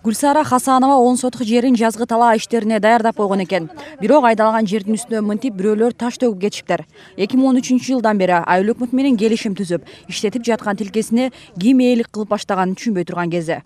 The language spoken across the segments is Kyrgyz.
Гүлсара Хасанова 10 сотық жерин жазгы талаа иштерине даярдап койгон экен. Бирок айдалган жердин үстүнө мынтип бирөөлөр таш төгүп кетиптир. 2013-жылдан бери айыл өкмөтү менен келишим түзүп, иштетип жаткан тилкесине ким ээлик кылып баштаганын түшүнбөй турган кези.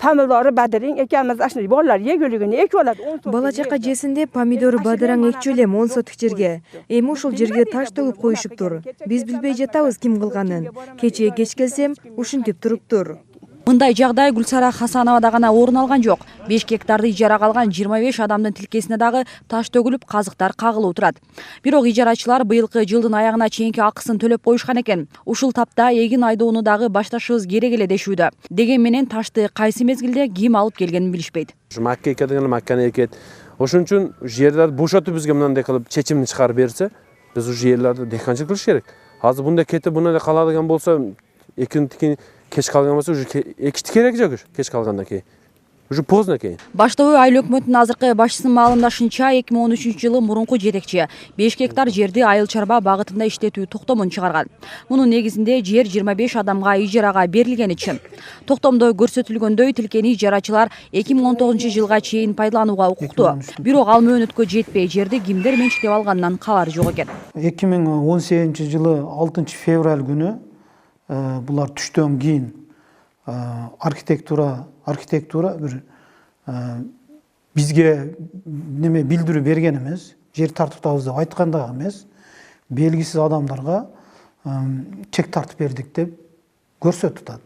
Помидору бадырың экемиз ашны болар егөлүгүн эки болот. Бала чака жесинде помидору бадыраң экчү элем 10 сотық жерге. Эми ушул жерге таш төгүп коюшуптур. Биз билбей жатабыз ким кылганын. Кечээ кеч келсем ушинтип туруптур. Мындай жагдай Гүлсара Хасановада гана орун алган жок. 5 гектарды ижарага алган 25 адамдын тилкесине дагы таш төгүлүп, казыктар кагылып турат. Бирок ижарачылар быйылкы жылдын аягына чейинки акысын төлөп коюшкан экен. Ушул тапта эгин айдоону дагы башташыбыз керек эле дешүүдө. Деген менен ташты кайсы мезгилде ким алып келгенин билишпейт. Макка экеден макканы экет. Ошон үчүн жерлерди бошотуп бизге мындай кылып чечимин чыгарып берсе, биз ушу жерлерди деханчылык кылыш керек. Азыр мындай кетип мындай калadigan болсо, экин кеч калган болсо уже экишти керек жок кеч калгандан кийин. Уже поздно кейін. Баштабы айыл өкмөтүнүн азыркы башчысынын маалымдашынча 2013-жылы мурунку жетекчи 5 гектар жерди айыл чарба багытында иштетүү токтомун чыгарган. Мунун негизинде жер 25 адамга ижарага берилгени чын. Токтомдо көрсөтүлгөндөй тилкени ижарачылар 2019-жылга чейин пайдаланууга укуктуу. Бирок ал мөөнөткө жетпей жерди кимдер менчиктеп алганынан кабар жок экен. 2018-жылы 6 февраль күнү булар түштөн кийин архитектура бир бизге неме билдирүү берген эмес, жер тартыптабыз деп айткан да эмес, белгисиз адамдарга чек тартып бердик деп көрсөтүп атат.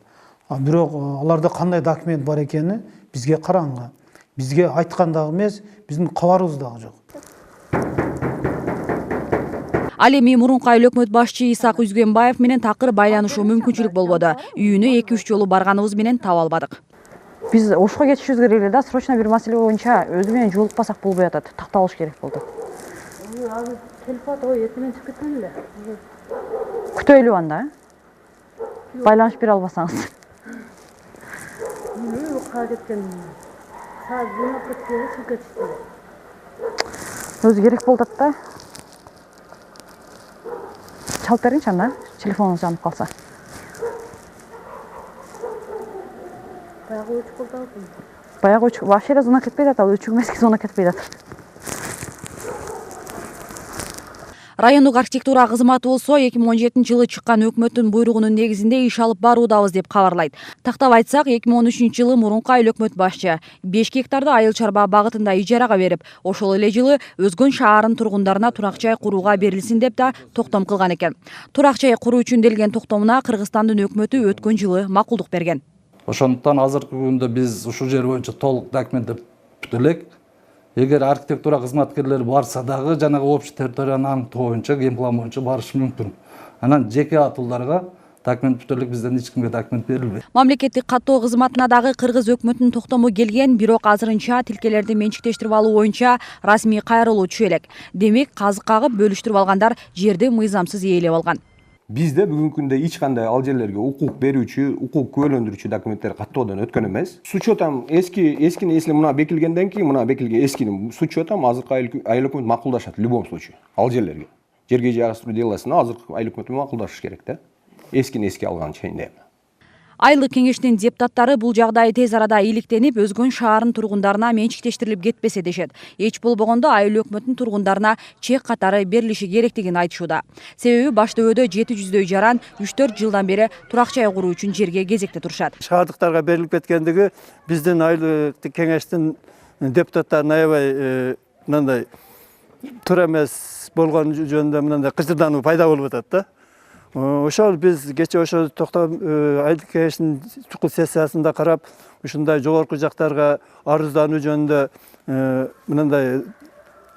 Бирок аларда кандай документ бар экени бизге караңгы. Бизге айткан да эмес, биздин кабарыбыз дагы жок. Ал эми мурунку айыл өкмөт башчы Исак Үзгөнбаев менен такыр байланышуу мүмкүнчүлүк болбоду. Үйүнө 2-3 жолу барганыбыз менен таба албадык. Биз ошко кетишибиз керек эле да, срочно бир маселе боюнча өзү менен жолукпасак болбой атат. Такталыш керек болду. Азыр телефон эртең чыгып кеткен эле. Күтөйлү анда. Байланыш бере албасаңыз. Кага кеткен. Саат 12-те чыгып кетти. Өзү керек болду да. Çalıp berіңші анда, телефоныңыз жанып қалса. Баяғы өчік болды алып. Баяғы өчік, вообще да зона кетпейді атал, өчік меске зона кетпейді атыр. Райондук архитектура кызматы болсо 2017-жылы чыккан өкмөттүн буйругунун негизинде иш алып баруудабыз деп кабарлайт. Тактап айтсак, 2013-жылы мурунку айыл өкмөт башчы 5 гектарды айыл чарба багытында ижарага берип, ошол эле жылы Өзгөн шаарынын тургундарына турак жай курууга берилсин деп да токтом кылган экен. Турак жай куруу үчүн делген токтомуна Кыргызстандын өкмөтү өткөн жылы макулдук берген. Ошондуктан азыркы күндө биз ушул жер боюнча толук документтер бүтө элек. Эгер архитектура кызматкерлери барса дагы жанагы общий территорияны аныктоо боюнча, геймплан боюнча барышы мүмкүн. Анан жеке атууларга документ бүтө элек, бизден эч кимге документ берилбейт. Мамлекеттик каттоо кызматына дагы Кыргыз өкмөтүнүн токтому келген, бирок азырынча тилкелерди менчиктештирип алуу боюнча расмий кайрылуу түшө элек. Демек, казык кагып бөлүштүрүп алгандар жерди мыйзамсыз ээлеп алган. Бизде бүгүнкү күндө эч кандай ал жерлерге укук берүүчү, укук күбөлөндүрүүчү документтер каттоодон өткөн эмес. С учетом эскини эсли мына бекилгенден кийин мына бекилген эскини с учетом азыркы айыл өкмөт макулдашат в любом случае. Ал жерлерге. Жерге жайгаштыруу делосуна азыркы айыл өкмөтү макулдашыш керек да. Эскини эске алган чейин. Айылдык кеңештин депутаттары бул жагдай тез арада иликтенип, Өзгөн шаарынын тургундарына менчиктештирилип кетпесе дешет. Эч болбогондо айыл өкмөтүнүн тургундарына чек катары берилиши керектигин айтышууда. Себеби баштөбөдө 700дөй жаран 3-4 жылдан бери турак жай куруу үчүн жерге кезекте турушат. Шаардыктарга берилип кеткендиги биздин айылдык кеңештин депутаттарына аябай мындай туура эмес болгон жөнүндө мындай кыжырдануу пайда болуп атат да. Ошол биз кече ошо токтом айылдык кеңештин чукул сессиясында карап, ушундай жогорку жактарга арыздануу жөнүндө мындай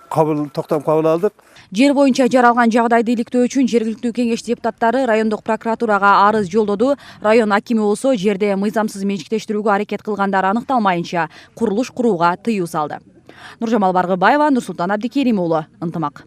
токтом кабыл алдык. Жер боюнча жаралган жагдайды иликтөө үчүн жергиликтүү кеңеш депутаттары райондук прокуратурага арыз жолдоду. Район акими болсо жерде мыйзамсыз менчиктештирүүгө аракет кылгандар аныкталмайынча курулуш курууга тыюу салды. Нуржамал Баргыбаева, Нурсултан Абдикерим уулу, Ынтымак.